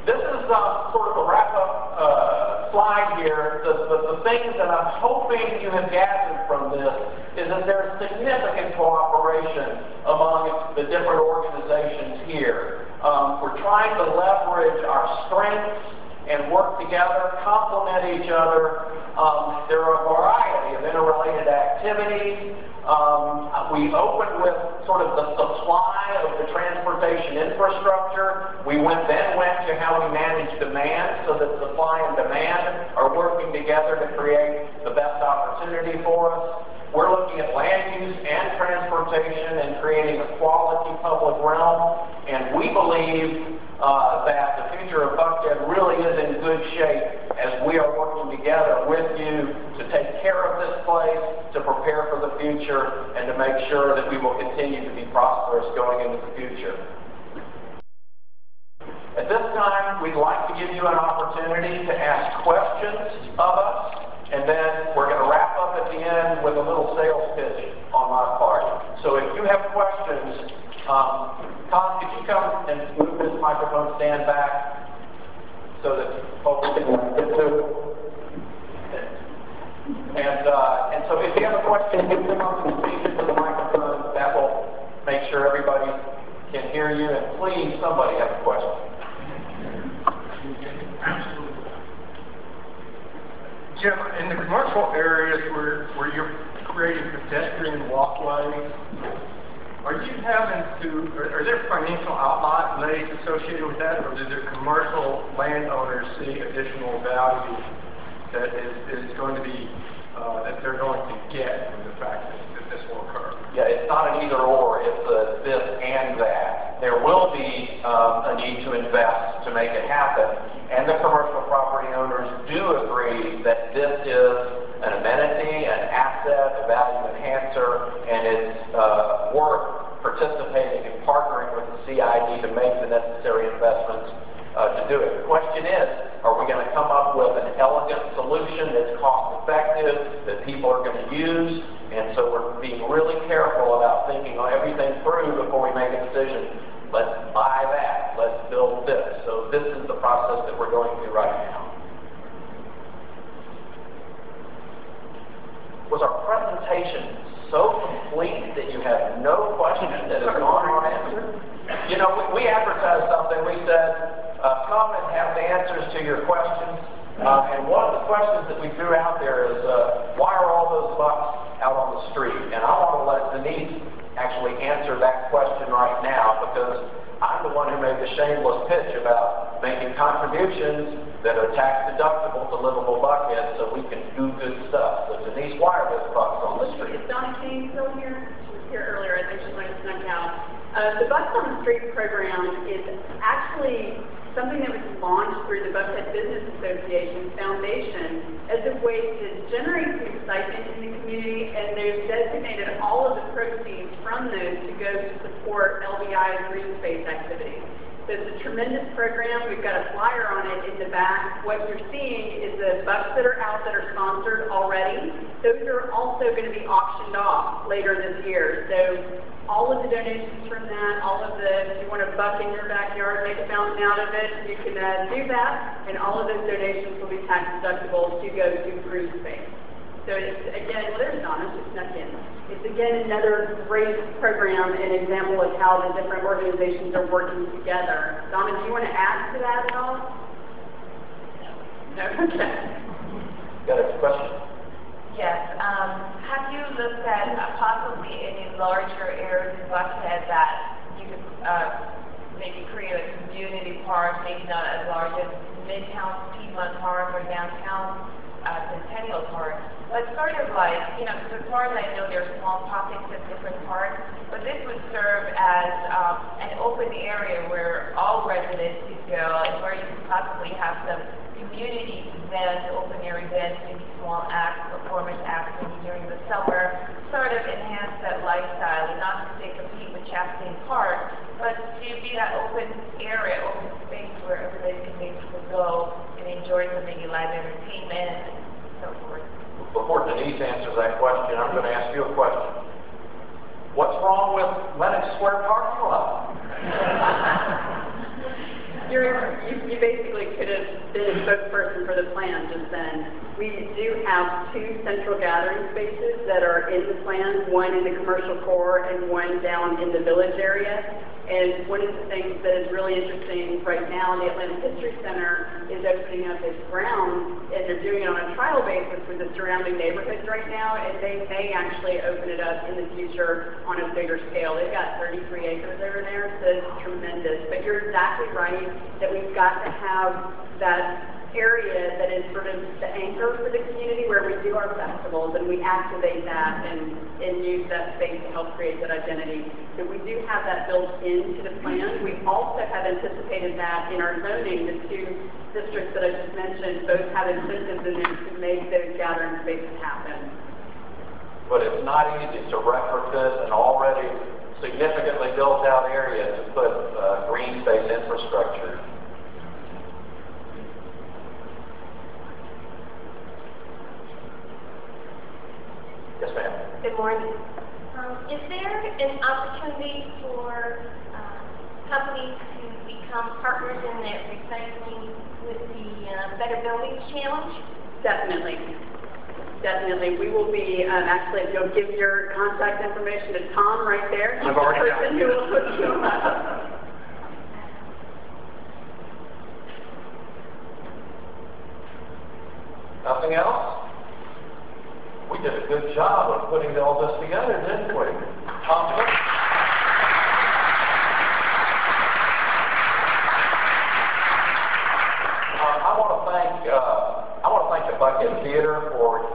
This is sort of a wrap-up slide here. The things that I'm hoping you have gathered from this is that there's significant cooperation among the different organizations here. We're trying to leverage our strengths and work together, complement each other. There are a variety of interrelated activities. We opened with sort of the supply of the transportation infrastructure. We then went to how we manage demand so that supply and demand are working together to create the best opportunity for us. We're looking at land use and transportation and creating a quality public realm. And we believe that the future of Buckhead really is in good shape as we are working together with you to take care of this place, to prepare for the future, and to make sure that we will continue to be prosperous going into the future. At this time, we'd like to give you an opportunity to ask questions of us, and then we're going to wrap up at the end with a little sales pitch on my part. So if you have questions, Tom, could you come and move this microphone stand back so that folks can get to it? And so if you have a question, you can come up and speak into the microphone. That will make sure everybody can hear you. And please, somebody have a question. Jim, in the commercial areas where you're creating pedestrian walkways, are there financial outlays associated with that, or do the commercial landowners see additional value that is going to be, that they're going to get from the fact that this will occur? Yeah, it's not an either or, it's a this and that. There will be a need to invest to make it happen, and the commercial property owners do agree that this is an amenity, an asset, a value enhancer, and it's worth participating and partnering with the CID to make the necessary investments to do it. The question is, are we going to come up with an elegant solution that's cost effective, that people are going to use? And so we're being really careful about thinking on everything through before we make a decision. Let's buy that. Let's build this. So this is the process that we're going through right now. Was our presentation so complete that you have no question that has gone unanswered? You know, we advertised something. We said, come and have the answers to your questions. And one of the questions that we threw out there is, why are all those bucks out on the street? And I want to let Denise actually answer that question right now, because I'm the one who made the shameless pitch about making contributions that are tax deductible to Livable Buckhead so we can do good stuff. So Denise, why are those bucks on the street? Is Donna King still here? She was here earlier. I think she might have snuck out. The Bucks on the Street program is actually something that was launched through the Buckhead Business Association Foundation as a way to generate some excitement in the community, and they've designated all of the proceeds from those to go to support LBI's green space activities. So it's a tremendous program. We've got a flyer on it in the back. What you're seeing is the bucks that are out that are sponsored already. Those are also going to be auctioned off later this year. So all of the donations from that, if you want a buck in your backyard, make a fountain out of it, you can do that. And all of those donations will be tax deductible to go to green space. So it's, again, well, there's Donna, she snuck in. It's, again, another great program and example of how the different organizations are working together. Donna, do you want to add to that at all? No? Okay. Got a question? Yes. Have you looked at possibly any larger areas in Buckhead that you could maybe create a community park, maybe not as large as Midtown Piedmont Park or downtown Centennial Park, but sort of like, you know, because as far as I know, there are small pockets of different parks, but this would serve as an open area where all residents could go and where you could possibly have some community events, open air events, maybe small acts, performance acts during the summer, sort of enhance that lifestyle, and not to say compete with Chastain Park, but to be that open area, open space where everybody can maybe go and enjoy some maybe live entertainment and so forth. Before Denise answers that question, I'm going to ask you a question. What's wrong with Lennox Square parking lot? You you basically could have been a spokesperson for the plan just then. We do have 2 central gathering spaces that are in the plan, one in the commercial core and one down in the village area. And one of the things that is really interesting right now, the Atlanta History Center is opening up its grounds, and they're doing it on a trial basis with the surrounding neighborhoods right now, and they may actually open it up in the future on a bigger scale. They've got 33 acres over there, so it's tremendous. But you're exactly right that we've got to have that area that is sort of the anchor for the community where we do our festivals and we activate that and use that space to help create that identity. So we do have that built into the plan. We also have anticipated that in our zoning. The 2 districts that I just mentioned both have incentives in them to make those gathering spaces happen. But it's not easy to retrofit an already significantly built out area to put green space infrastructure. Yes, ma'am. Good morning. Is there an opportunity for companies to become partners in that recycling with the Better Buildings Challenge? Definitely. Definitely. We will be, actually, if you'll give your contact information to Tom right there. He's I've already the person who will hook you up. Nothing else? We did a good job of putting all this together, didn't we? Confident? I want to thank the Buckhead Theatre for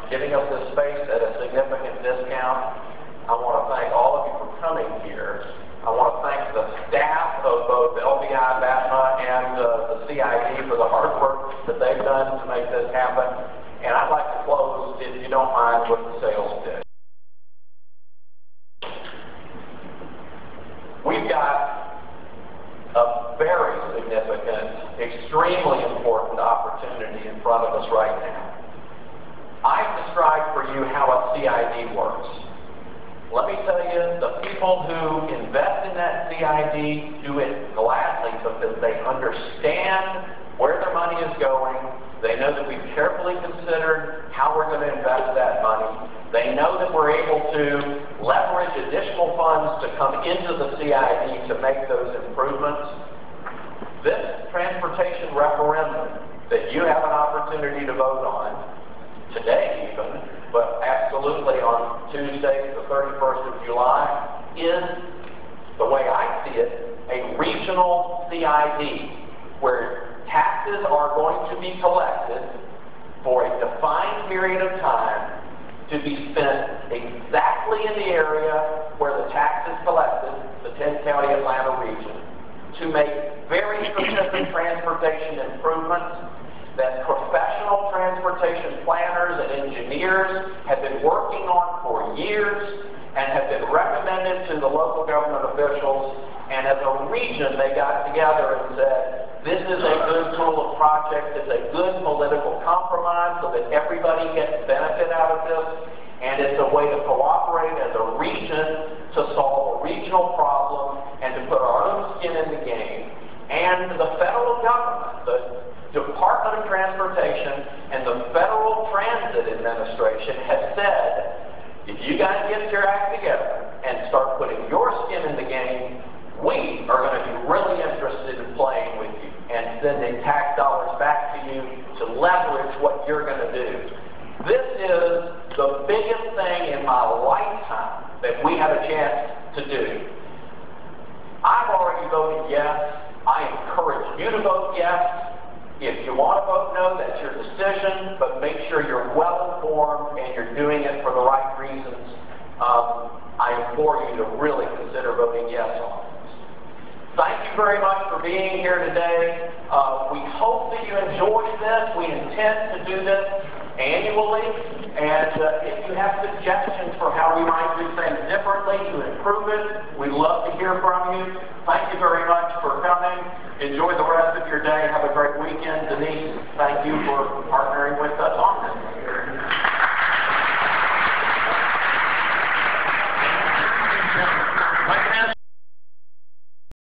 giving us this space at a significant discount. I want to thank all of you for coming here. I want to thank the staff of both LBI, BATMA, and the CID for the hard work that they've done to make this happen. And I'd like to close, if you don't mind, with the sales pitch. We've got a very significant, extremely important opportunity in front of us right now. I've described for you how a CID works. Let me tell you, the people who invest in that CID do it gladly because they understand where their money is going. They know that we've carefully considered how we're going to invest that money. They know that we're able to leverage additional funds to come into the CID to make those improvements. This transportation referendum that you have an opportunity to vote on, today even, but absolutely on Tuesday, the 31st of July, is, the way I see it, a regional CID where taxes are going to be collected for a defined period of time to be spent exactly in the area where the tax is collected, the 10-county Atlanta region, to make very specific transportation improvements that professional transportation planners and engineers have been working on for years and have been recommended to the local government officials. And as a region, they got together and said, this is a good tool of project, it's a good political compromise so that everybody gets benefit out of this, and it's a way to cooperate as a region to solve a regional problem and to put our own skin in the game. And the federal government, the Department of Transportation and the Federal Transit Administration have said, if you guys get your act together and start putting your skin in the game, we are going to be really interested in playing with you and sending tax dollars back to you to leverage what you're going to do. This is the biggest thing in my lifetime that we have a chance to do. I've already voted yes. I encourage you to vote yes. If you want to vote no, that's your decision, but make sure you're well informed and you're doing it for the right reasons. I implore you to really consider voting yes on this. Thank you very much for being here today. We hope that you enjoyed this. We intend to do this annually, and if you have suggestions for how we might do things differently to improve it, we'd love to hear from you. Thank you very much for coming. Enjoy the rest of your day. Have a great weekend. Denise, thank you for partnering with us on this.